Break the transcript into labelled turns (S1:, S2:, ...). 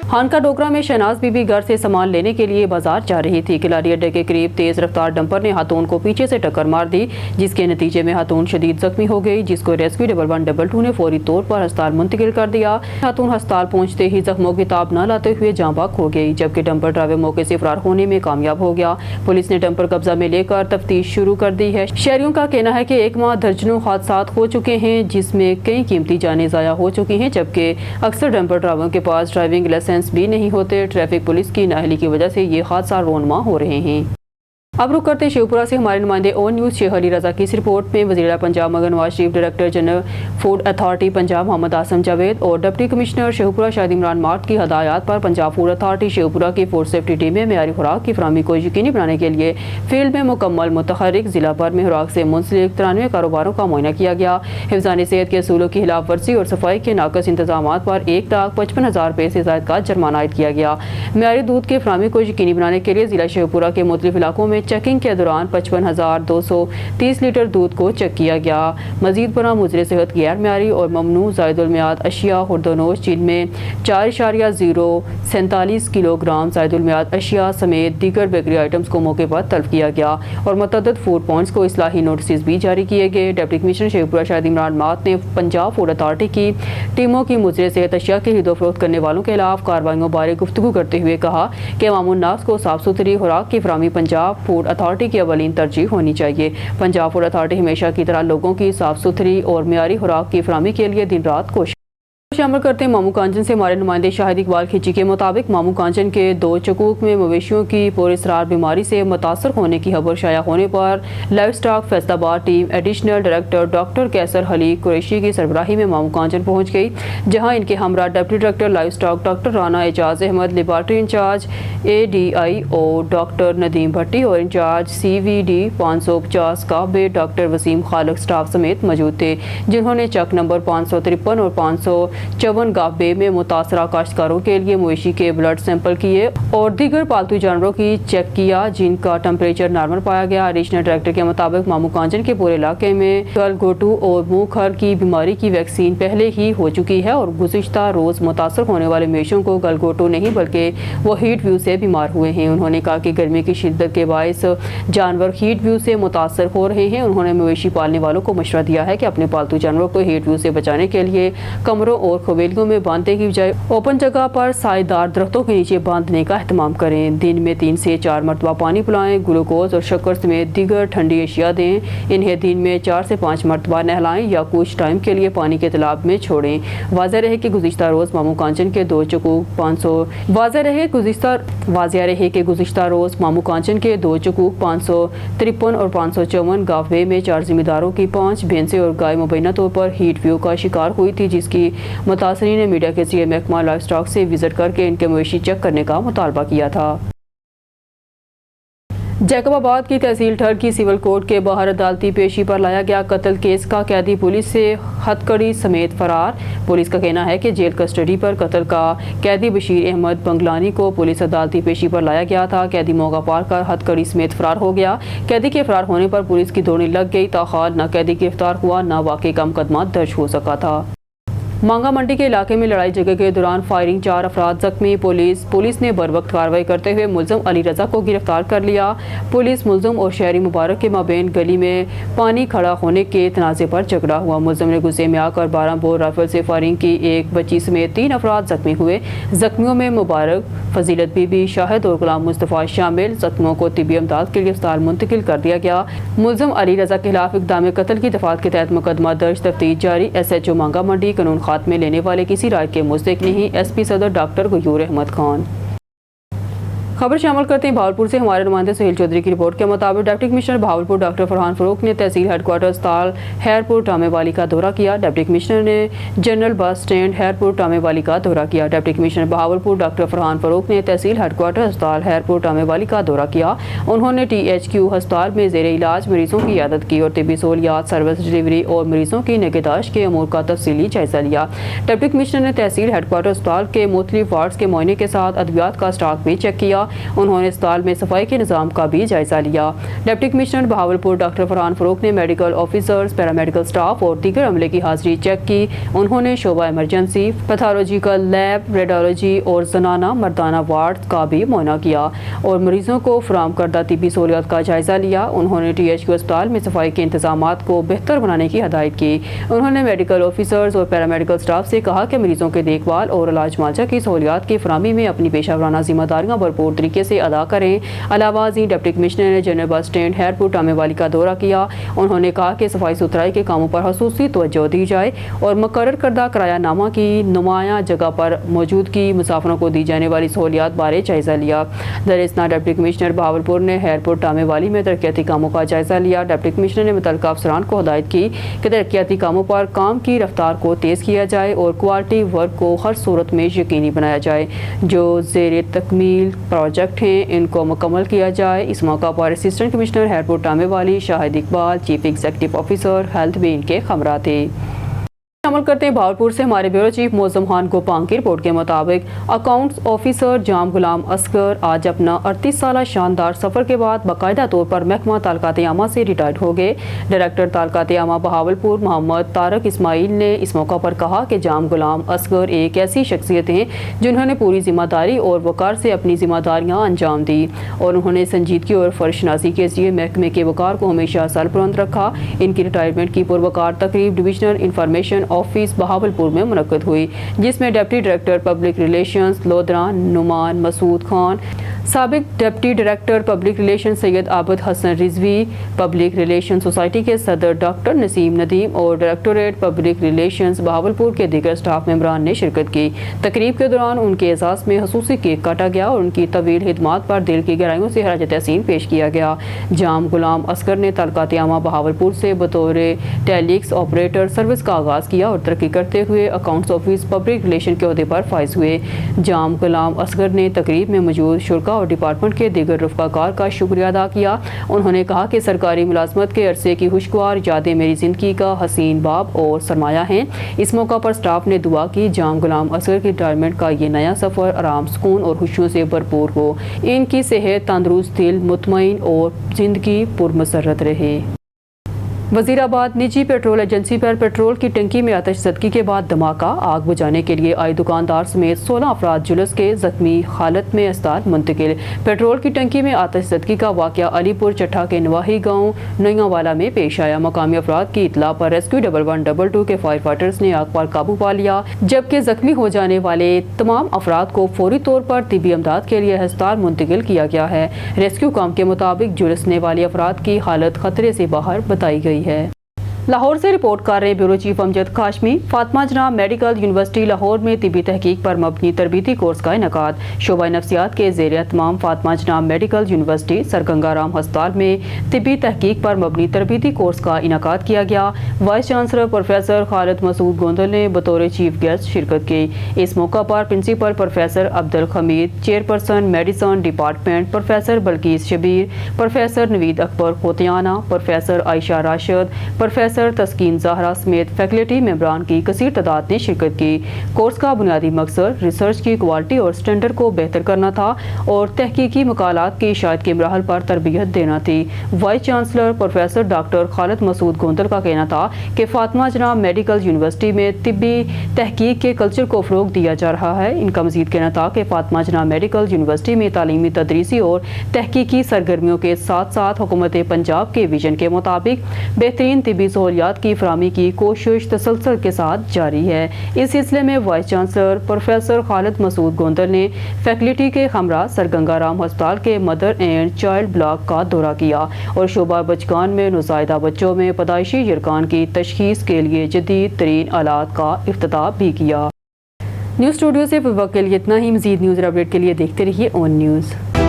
S1: हानका डोगरा में शहनाज बीबी घर से सामान लेने के लिए बाजार जा रही थी। किलारी अड्डे के करीब तेज रफ्तार डंपर ने हाथून को पीछे से टक्कर मार दी, जिसके नतीजे में हाथून शदीद जख्मी हो गई, जिसको रेस्क्यू 1112 ने फौरी तौर पर अस्पताल मुंतकिल कर दिया। हाथून अस्पताल पहुंचते ही जख्मों की ताब न लाते हुए जाँ बाग हो गई, जबकि डंपर ड्राइवर मौके से फरार होने में कामयाब हो गया। पुलिस ने डंपर कब्जा में लेकर तफ्तीश शुरू कर दी है। शहरियों का कहना है कि एक माह दर्जनों हादसा हो चुके हैं, जिसमें कई कीमती जानें ज़ाया हो चुकी हैं, जबकि अक्सर डंपर ड्राइवरों के पास ड्राइविंग लाइसेंस भी नहीं होते। ट्रैफिक पुलिस की नाअहली की वजह से ये हादसा रोनमा हो रहे हैं। अब रुक करते शिवपुरा से हमारे नुमाइंदे ऑन न्यूज़ शेख अली रजा की इस रिपोर्ट में वज़ीर पंजाब मगर Nawaz Sharif, director general food authority Punjab Mohammad Asim Javed और डिप्टी कमिश्नर शिवपुरा शाहिद इमरान मार्ट की हदायत पर पंजाब फूड अथॉरिटी शिवपुरा की फूड सेफ्टी टीमें मेयारी खुराक की फराहमी को यकीनी बनाने के लिए फील्ड में मुकम्मल मुतहरिक जिला भर में खुराक से मुंसलिक 93 कारोबारों का मुआयना किया गया। हिफ्ज़ान सेहत के असूलों की खिलाफ वर्जी और सफाई के नाकस इंतजाम पर 1,55,000 रुपये से ज़ायद का जुर्माना आयद किया गया। मेयारी दूध की फराहमी को यकीनी बनाने के लिए जिला शिवपुरा के मुख्तलिफ इलाकों में चेकिंग के दौरान 55,230 लीटर दूध को चेक किया गया। मजीद बरा मुजरे सेहत गैर म्यारी और ममनू ज़ायदुल मियाद अशिया हुर्दोनोश, जिनमें 4.047 किलोग्राम ज़ायदुल मियाद अशिया समेत दीगर बेकरी आइटम्स को मौके पर तलब किया गया और मुतअद्दिद फूड पॉइंट्स को इस्लाही नोटिस भी जारी किए गए। डिप्टी कमिश्नर शेखपुरा शाहिद इमरान मात ने पंजाब फूड अथॉरिटी की टीमों की मुजरे सेहत अशिया की खरीदो फरोख्त करने वालों के खिलाफ कार्रवाइयों बारे गुफ्तगू करते हुए कहा कि मामून-नास को साफ सुथरी खुराक की फराहमी पंजाब फूड अथॉरिटी की अवलीन तरजीह होनी चाहिए। पंजाब फूड अथॉरिटी हमेशा की तरह लोगों की साफ सुथरी और मियारी खुराक की फराहमी के लिए दिन रात कोशिश शामिल करते हैं। मामू कांचन से हमारे नुमाइंदे शाहिद इकबाल खिची के मुताबिक मामू कांचन के 2 चकूक में मवेशियों की पुरअसरार बीमारी से मुतासर होने की खबर शाया होने पर livestock Faisalabad team additional director doctor Qaiser Ali Qureshi की सरबराही में मामू कांचन पहुंच गई, जहां इनके हमरा deputy director livestock doctor Rana Ejaz Ahmad, laboratory incharge ADIO doctor Nadeem Bhatti और इंचार्ज CVD 550 काबे डॉक्टर वसीम खालिक स्टाफ समेत मौजूद थे, जिन्होंने चक नंबर 553 और 554 गाबे में मुतासरा काश्तकारों के लिए मवेशी के ब्लड सैंपल किए और दीगर पालतू जानवरों की चेक किया, जिनका टेम्परेचर नॉर्मल पाया गया। एडिशनल डायरेक्टर के मुताबिक मामू कांचन के पूरे इलाके में गलगोटू और मुंह खर की बीमारी की वैक्सीन पहले ही हो चुकी है और गुज़िश्ता रोज मुतासर होने वाले मवेशियों को गलगोटू नहीं बल्कि वो हीट व्यू से बीमार हुए हैं। उन्होंने कहा कि गर्मी की शिद्दत के बायस जानवर हीट व्यू से मुतासर हो रहे हैं। उन्होंने मवेशी पालने वालों को मशवरा दिया है कि अपने पालतू जानवरों को हीट व्यू से बचाने के लिए कमरों और खवेलियों में बांधने की बजाय ओपन जगह पर सायेदार दरख्तों के नीचे बांधने का एहतमाम करें। दिन में 3 से 4 मरतबा पानी पिलाएं, ग्लूकोज और शक्कर समेत दीगर ठंडी अशिया दें। इन्हें दिन में 4 से 5 मरतबा नहलाएं या कुछ टाइम के लिए पानी के तालाब में छोड़ें। वाज़ेह रहे कि गुज़िश्ता रोज़ मामू कांचन के 2 चकूक 553 और 554 गावे में 4 जिम्मेदारों की 5 भैंसें और गाय मुबैना तौर पर हीट व्यू का शिकार हुई थी, जिसकी मुतासरीन ने मीडिया के जरिए महकमा लाइव स्टॉक से विजिट करके इनके मवेशी चेक करने का मुतालबा किया था। जैकबाबाद की तहसील ठर की सिविल कोर्ट के बाहर अदालती पेशी पर लाया गया कत्ल केस का कैदी पुलिस से हथकड़ी समेत फरार। पुलिस का कहना है कि जेल कस्टडी पर कत्ल का कैदी बशीर अहमद बंगलानी को पुलिस अदालती पेशी पर लाया गया था। कैदी मौका पार कर हथकड़ी समेत फरार हो गया। कैदी के फरार होने पर पुलिस की दौड़ने लग गई। ताहाल न कैदी गिरफ्तार हुआ न वाकई का मुकदमा दर्ज हो सका था। मांगा मंडी के इलाके में लड़ाई झगड़े के दौरान फायरिंग 4 अफराद जख्मी। पुलिस ने बरवक्त कार्रवाई करते हुए मुलजम अली रजा को गिरफ्तार कर लिया। पुलिस मुलजम और शहरी मुबारक के माबेन गली में पानी खड़ा होने के तनाज़े पर झगड़ा हुआ। मुलजम ने गुस्से में आकर 12 बोर राइफल से फायरिंग की। एक बच्ची समेत 3 अफराद जख्मी हुए। जख्मियों में मुबारक, फजीलत बीबी, शाहिद और गुलाम मुस्तफ़ा शामिल। जख्मियों को तिब्बी इमदाद के लिए अस्पताल मुंतकिल कर दिया गया। मुलजम अली रजा के खिलाफ इक़दाम कत्ल की दफात के तहत मुकदमा दर्ज, तफ्तीश जारी। SHO मांगा मंडी कानून खात्मे लेने वाले किसी राय के मुस्तहिक नहीं। SP सदर डॉक्टर गयूर अहमद खान। खबर शामिल करते हैं भावलपुर से हमारे नुमाइंदे सुहेल चौधरी की रिपोर्ट के मुताबिक deputy commissioner Bahawalpur doctor Farhan Farooq ने तहसील हेडक्वार्टर अस्पताल हैरपुर टामेवाली का दौरा किया। डिप्टी कमिश्नर ने जनरल बस स्टैंड हैरपुर टामेवाली का दौरा किया। Deputy commissioner Bahawalpur doctor Farhan Farooq ने तहसील हेडक्वार्टर अस्पताल हैरपुर टामेवाली का दौरा किया। उन्होंने THQ अस्पताल में ज़ेरे इलाज मरीजों की इयादत की और तिब्बी सहूलियात, सर्विस डिलीवरी और मरीजों की निगहदाश्त के अमूर का तफसीली जायजा लिया। डिप्टी कमिश्नर ने तहसील हेडक्वार्टर अस्पताल के मुख्तलिफ वार्ड्स के मुआयने के साथ अद्वियात का स्टॉक भी चेक किया। انہوں نے اسپتال میں صفائی کے نظام کا بھی جائزہ لیا۔ Deputy commissioner Bahawalpur doctor Farhan Farrukh نے میڈیکل آفیسرز، پیرامیڈیکل اسٹاف اور دیگر عملے کی حاضری چیک کی۔ انہوں نے شعبہ ایمرجنسی، پیتھولوجیکل لیب، ریڈیولوجی اور زنانہ مردانہ وارڈ کا بھی معائنہ کیا اور مریضوں کو فراہم کردہ طبی سہولیات کا جائزہ لیا۔ انہوں نے ٹی ایچ کیو اسپتال میں صفائی کے انتظامات کو بہتر بنانے کی ہدایت کی۔ انہوں نے میڈیکل آفیسرز اور پیرامیڈیکل اسٹاف سے کہا کہ مریضوں کے دیکھ بھال اور علاج معالجہ کی سہولیات کی فراہمی میں اپنی پیشہ ورانہ ذمہ داریاں بھرپور طریقے سے ادا کریں۔ علاوہ ازیں ڈپٹی کمشنر نے جنرل بس اسٹینڈ ہیرپور ٹامے والی کا دورہ کیا۔ انہوں نے کہا کہ صفائی ستھرائی کے کاموں پر خصوصی توجہ دی جائے اور مقرر کردہ کرایہ نامہ کی نمایاں جگہ پر موجودگی مسافروں کو دی جانے والی سہولیات بارے جائزہ لیا۔ در اثنا ڈپٹی کمشنر بہاولپور نے ہیرپور ٹامے والی میں ترقیاتی کاموں کا جائزہ لیا۔ ڈپٹی کمشنر نے متعلقہ افسران کو ہدایت کی کہ ترقیاتی کاموں پر کام کی رفتار کو تیز کیا جائے اور کوالٹی ورک کو ہر صورت میں یقینی بنایا جائے۔ جو زیر تکمیل پروجیکٹ ہیں ان کو مکمل کیا جائے۔ اس موقع پر اسسٹنٹ کمشنر ہیرپور ٹامے والی Shahid Iqbal, chief executive officer health بھی ان کے ہمراہ تھے۔ عمل کرتے ہیں بہاولپور سے ہمارے بیورو چیف موزم خان گوپانگ کی رپورٹ کے مطابق اکاؤنٹس آفیسر جام غلام اصغر آج اپنا 38 سالہ شاندار سفر کے بعد باقاعدہ طور پر محکمہ تعلقات عامہ سے ریٹائرڈ ہو گئے۔ ڈائریکٹر تعلقات عامہ بہاولپور محمد طارق اسماعیل نے اس موقع پر کہا کہ جام غلام اصغر ایک ایسی شخصیت ہیں جنہوں نے پوری ذمہ داری اور وقار سے اپنی ذمہ داریاں انجام دی اور انہوں نے سنجیدگی اور فرشناسی کے ذریعے محکمے کے وقار کو ہمیشہ سربلند رکھا۔ ان کی ریٹائرمنٹ کی پروقار تقریب ڈویژنل انفارمیشن آفس بہاولپور میں منعقد ہوئی، جس میں deputy director public relations Lodhran Noman Masood Khan, سابق deputy director public relation Syed Abid Hassan Rizvi, public relation society کے صدر ڈاکٹر نسیم ندیم اور ڈائریکٹوریٹ پبلک ریلیشنز بہاولپور کے دیگر اسٹاف ممبران نے شرکت کی۔ تقریب کے دوران ان کے اعزاز میں خصوصی کیک کاٹا گیا اور ان کی طویل خدمات پر دل کی گہرائیوں سے خراج تحسین پیش کیا گیا۔ جام غلام اصغر نے تعلقات عامہ بہاولپور سے بطور ٹیلیکس آپریٹر سروس کا آغاز کیا اور ترقی کرتے ہوئے اکاؤنٹس آفس پبلک ریلیشن کے عہدے پر فائز ہوئے۔ جام غلام اصغر نے تقریب میں موجود شرکاء اور ڈپارٹمنٹ کے دیگر رفقا کار کا شکریہ ادا کیا۔ انہوں نے کہا کہ سرکاری ملازمت کے عرصے کی خوشگوار یادیں میری زندگی کا حسین باب اور سرمایہ ہیں۔ اس موقع پر اسٹاف نے دعا کی جام غلام اصغر کی ریٹائرمنٹ کا یہ نیا سفر آرام، سکون اور خوشیوں سے بھرپور ہو۔ ان کی صحت تندرست، دل مطمئن اور زندگی پرمسرت رہے۔ وزیر آباد نجی پیٹرول ایجنسی پر پیٹرول کی ٹنکی میں آتش زدگی کے بعد دھماکہ، آگ بجھانے کے لیے آئے دکاندار سمیت 16 افراد جلس کے زخمی حالت میں اسپتال منتقل۔ پیٹرول کی ٹنکی میں آتش زدگی کا واقعہ علی پور چٹھا کے نواحی گاؤں نویاں والا میں پیش آیا۔ مقامی افراد کی اطلاع پر ریسکیو 1122 کے فائر فائٹرز نے آگ پر قابو پا لیا، جبکہ زخمی ہو جانے والے تمام افراد کو فوری طور پر طبی امداد کے لیے اسپتال منتقل کیا گیا ہے۔ ریسکیو کام کے مطابق جھلسنے والے افراد کی حالت خطرے سے باہر بتائی گئی ہے۔ لاہور سے رپورٹ کر رہے بیورو چیف امجد کاشمی۔ فاطمہ جناح میڈیکل یونیورسٹی لاہور میں طبی تحقیق پر مبنی تربیتی کورس کا انعقاد۔ شعبہ نفسیات کے زیر اہتمام فاطمہ جناح میڈیکل یونیورسٹی سرگنگا رام ہسپتال میں طبی تحقیق پر مبنی تربیتی کورس کا انعقاد کیا گیا۔ Vice chancellor professor Khalid Masood Gondal نے بطور چیف گیسٹ شرکت کی۔ اس موقع پر principal professor Abdul Hameed, chairperson medicine department professor Bilquis Shabbir, professor Naveed Akbar Khotiana, professor Ayesha Rashid, professor Taskeen Zahra سمیت فیکلٹی ممبران کی کثیر تعداد نے شرکت کی۔ کورس کا بنیادی مقصد ریسرچ کی کوالٹی اور سٹینڈرڈ کو بہتر کرنا تھا اور تحقیقی مقالات کی اشاعت کے مراحل پر تربیت دینا تھی۔ وائس چانسلر پروفیسر ڈاکٹر خالد مسعود گوندل کا کہنا تھا کہ فاطمہ جناح میڈیکل یونیورسٹی میں طبی تحقیق کے کلچر کو فروغ دیا جا رہا ہے۔ ان کا مزید کہنا تھا کہ فاطمہ جناح میڈیکل یونیورسٹی میں تعلیمی، تدریسی اور تحقیقی سرگرمیوں کے ساتھ ساتھ حکومت پنجاب کے ویژن کے مطابق بہترین طبی سہولیات کی فراہمی کی کوشش تسلسل کے ساتھ جاری ہے۔ اس سلسلے میں voice chancellor professor Khalid Masood Gondal نے فیکلٹی کے ہمراہ سرگنگا رام ہسپتال کے مدر اینڈ چائلڈ بلاک کا دورہ کیا اور شعبہ بچگان میں نوزائیدہ بچوں میں پیدائشی یرقان کی تشخیص کے لیے جدید ترین آلات کا افتتاح بھی کیا۔ نیوز اسٹوڈیو سے فی وقت کے لیے اتنا ہی۔ مزید نیوز اپڈیٹ کے لیے دیکھتے رہیے اون نیوز۔